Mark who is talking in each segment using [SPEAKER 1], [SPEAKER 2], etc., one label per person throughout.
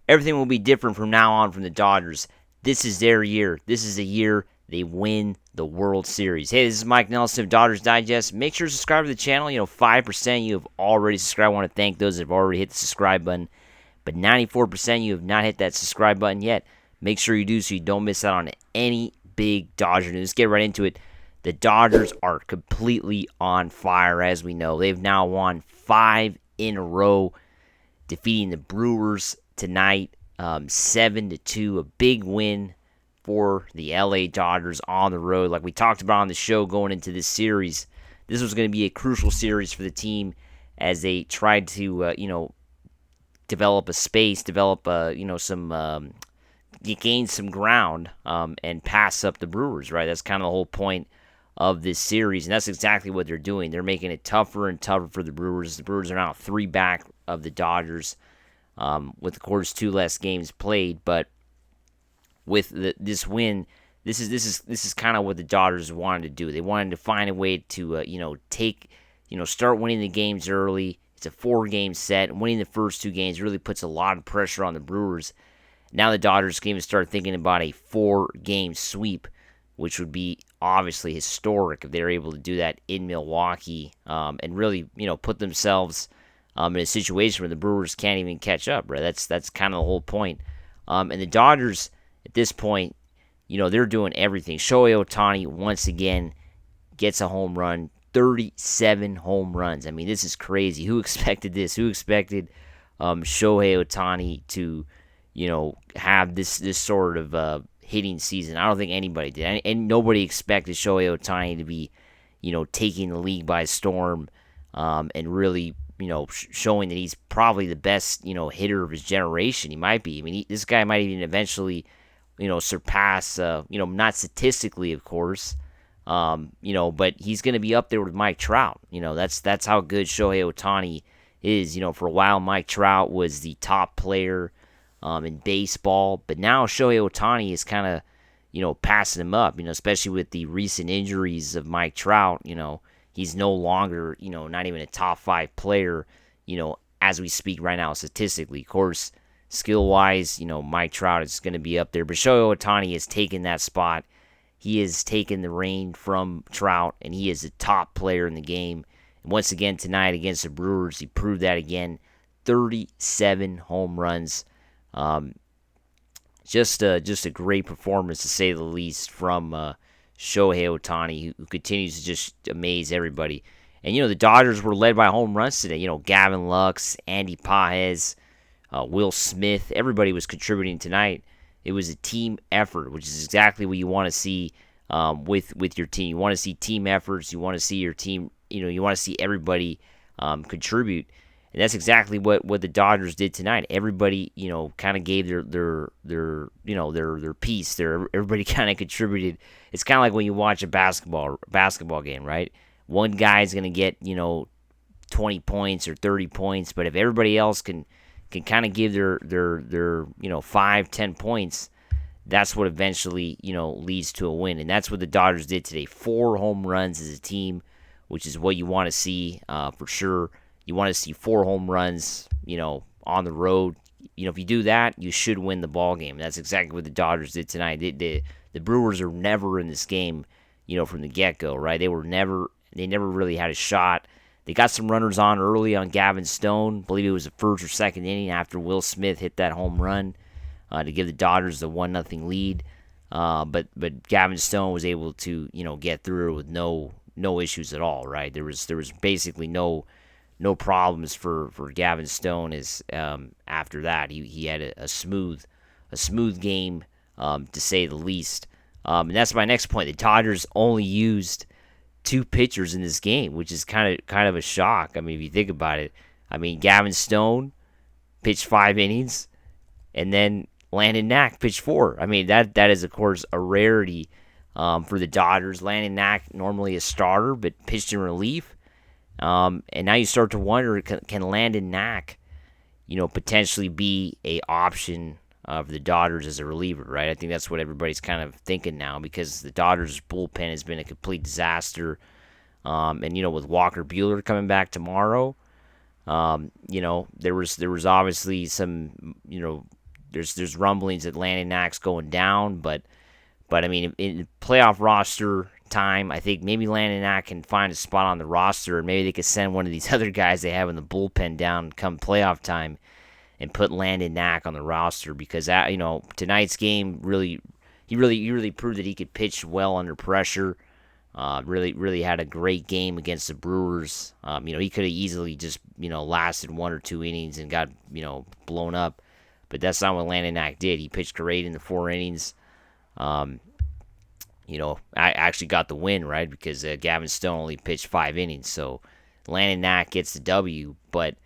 [SPEAKER 1] Everything will be different from now on from the Dodgers. This is their year. This is the year they win the World Series. Hey, this is Mike Nelson of Dodgers Digest. Make sure to subscribe to the channel. 5% you have already subscribed. I want to thank those that have already hit the subscribe button. But 94% you have not hit that subscribe button yet. Make sure you do so you don't miss out on any big Dodger news. Let's get right into it. The Dodgers are completely on fire, as we know. They've now won 5 in a row, defeating the Brewers tonight, 7-2, a big win for the LA Dodgers on the road. Like we talked about on the show going into this series, this was going to be a crucial series for the team as they tried to, develop a space, gain some ground, and pass up the Brewers. Right, that's kind of the whole point of this series, and that's exactly what they're doing. They're making it tougher and tougher for the Brewers. The Brewers are now 3 back of the Dodgers, with of course 2 less games played. But with this win, this is kind of what the Dodgers wanted to do. They wanted to find a way to start winning the games early. It's a 4-game set. Winning the first 2 games really puts a lot of pressure on the Brewers. Now the Dodgers can even start thinking about a 4-game sweep, which would be obviously historic if they're able to do that in Milwaukee, and really, put themselves in a situation where the Brewers can't even catch up. Right? That's kind of the whole point. And the Dodgers at this point, they're doing everything. Shohei Ohtani once again gets a home run. 37 home runs. I mean, this is crazy. Who expected this? Who expected Shohei Ohtani to, have this sort of hitting season? I don't think anybody did. And nobody expected Shohei Ohtani to be, taking the league by storm, and really, showing that he's probably the best, hitter of his generation. He might be. I mean, this guy might even eventually, surpass, not statistically, of course, but he's going to be up there with Mike Trout. That's how good Shohei Ohtani is. For a while, Mike Trout was the top player in baseball, but now Shohei Ohtani is kind of, passing him up. Especially with the recent injuries of Mike Trout. He's no longer, not even a top 5 player. As we speak right now, statistically, of course, skill wise, Mike Trout is going to be up there, but Shohei Ohtani has taken that spot. He has taken the reign from Trout, and he is the top player in the game. And once again tonight against the Brewers, he proved that again. 37 home runs. Just a great performance, to say the least, from Shohei Ohtani, who continues to just amaze everybody. And, the Dodgers were led by home runs today. Gavin Lux, Andy Pajes, Will Smith, everybody was contributing tonight. It was a team effort, which is exactly what you want to see with your team. You want to see team efforts. You want to see your team. You want to see everybody contribute, and that's exactly what the Dodgers did tonight. Everybody, kind of gave their piece. Everybody kind of contributed. It's kind of like when you watch a basketball game, right? One guy's gonna get 20 points or 30 points, but if everybody else can kind of give their 5-10 points, that's what eventually leads to a win. And that's what the Dodgers did today. 4 home runs as a team, which is what you want to see for sure. You want to see 4 home runs on the road. If you do that, you should win the ball game. That's exactly what the Dodgers did tonight. The Brewers are never in this game from the get-go, right? They never really had a shot. They got some runners on early on Gavin Stone. I believe it was the first or second inning after Will Smith hit that home run to give the Dodgers the 1-0 lead. But Gavin Stone was able to get through with no issues at all. Right, there was basically no problems for Gavin Stone. After that he had a smooth game, to say the least. And that's my next point. The Dodgers only used 2 pitchers in this game, which is kind of a shock. I mean, if you think about it, Gavin Stone pitched 5 innings, and then Landon Knack pitched 4. That is of course a rarity for the Dodgers. Landon Knack, normally a starter, but pitched in relief, and now you start to wonder, can Landon Knack, potentially be a option for the Dodgers as a reliever, right? I think that's what everybody's kind of thinking now, because the Dodgers bullpen has been a complete disaster. And with Walker Buehler coming back tomorrow, there was obviously some there's rumblings that Landon Knack's going down, but I mean, in playoff roster time, I think maybe Landon Knack can find a spot on the roster, and maybe they could send one of these other guys they have in the bullpen down come playoff time and put Landon Knack on the roster, because tonight's game he really proved that he could pitch well under pressure. Really had a great game against the Brewers. He could have easily just lasted 1 or 2 innings and got blown up, but that's not what Landon Knack did. He pitched great in the 4 innings. I actually got the win, right, because Gavin Stone only pitched 5 innings. So Landon Knack gets the W, but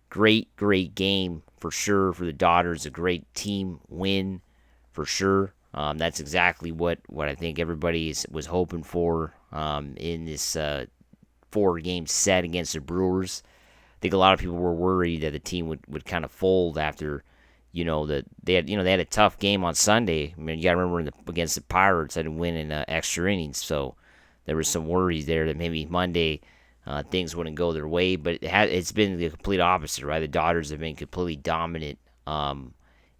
[SPEAKER 1] great game for sure for the Dodgers. A great team win for sure. That's exactly what I think everybody was hoping for in this 4-game set against the Brewers. I think a lot of people were worried that the team would kind of fold after that they had a tough game on Sunday. I mean, you got to remember against the Pirates, they didn't win in extra innings, so there was some worries there that maybe Monday things wouldn't go their way. But it's been the complete opposite, right? The Dodgers have been completely dominant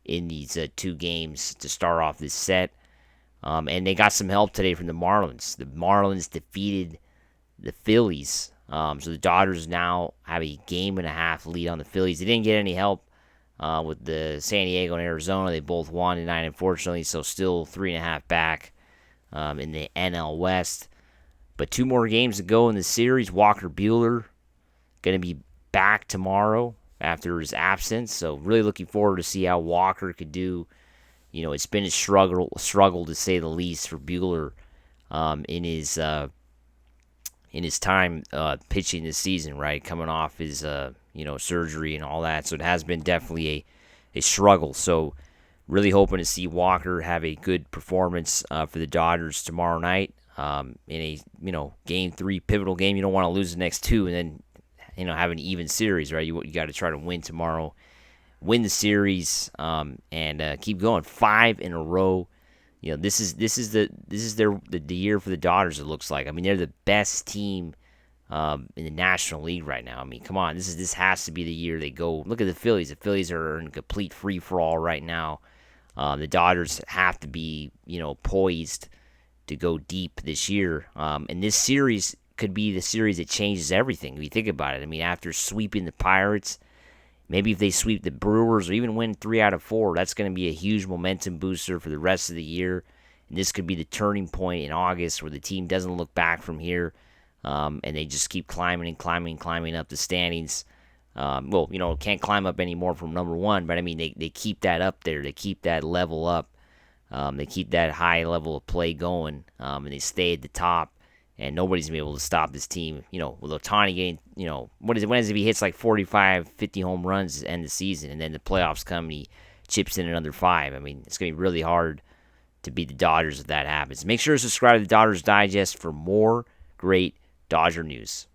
[SPEAKER 1] in these 2 games to start off this set, and they got some help today from the Marlins. The Marlins defeated the Phillies, so the Dodgers now have a 1.5 game lead on the Phillies. They didn't get any help with the San Diego and Arizona. They both won tonight, unfortunately, so still 3.5 back in the NL West. But 2 more games to go in the series. Walker Buehler going to be back tomorrow after his absence, so really looking forward to see how Walker could do. It's been a struggle to say the least for Buehler in his time pitching this season, right? Coming off his surgery and all that, so it has been definitely a struggle. So really hoping to see Walker have a good performance for the Dodgers tomorrow night in a game 3 pivotal game. You don't want to lose the next 2 and then have an even series, right? You got to try to win tomorrow, win the series, and keep going 5 in a row. This is the year for the Dodgers. It looks like. I mean, they're the best team in the National League right now. I mean, come on, this has to be the year they go. Look at the Phillies. The Phillies are in complete free for all right now. The Dodgers have to be poised to go deep this year, and this series could be the series that changes everything. If you think about it, I mean, after sweeping the Pirates, maybe if they sweep the Brewers or even win 3 out of 4, that's going to be a huge momentum booster for the rest of the year. And this could be the turning point in August where the team doesn't look back from here, and they just keep climbing up the standings. Can't climb up anymore from number 1, but I mean, they keep that up there. They keep that level up. They keep that high level of play going, and they stay at the top. And nobody's going to be able to stop this team. With Ohtani getting, when is it he hits like 45, 50 home runs to end the season, and then the playoffs come and he chips in another 5. I mean, it's going to be really hard to beat the Dodgers if that happens. Make sure to subscribe to the Dodgers Digest for more great Dodger news.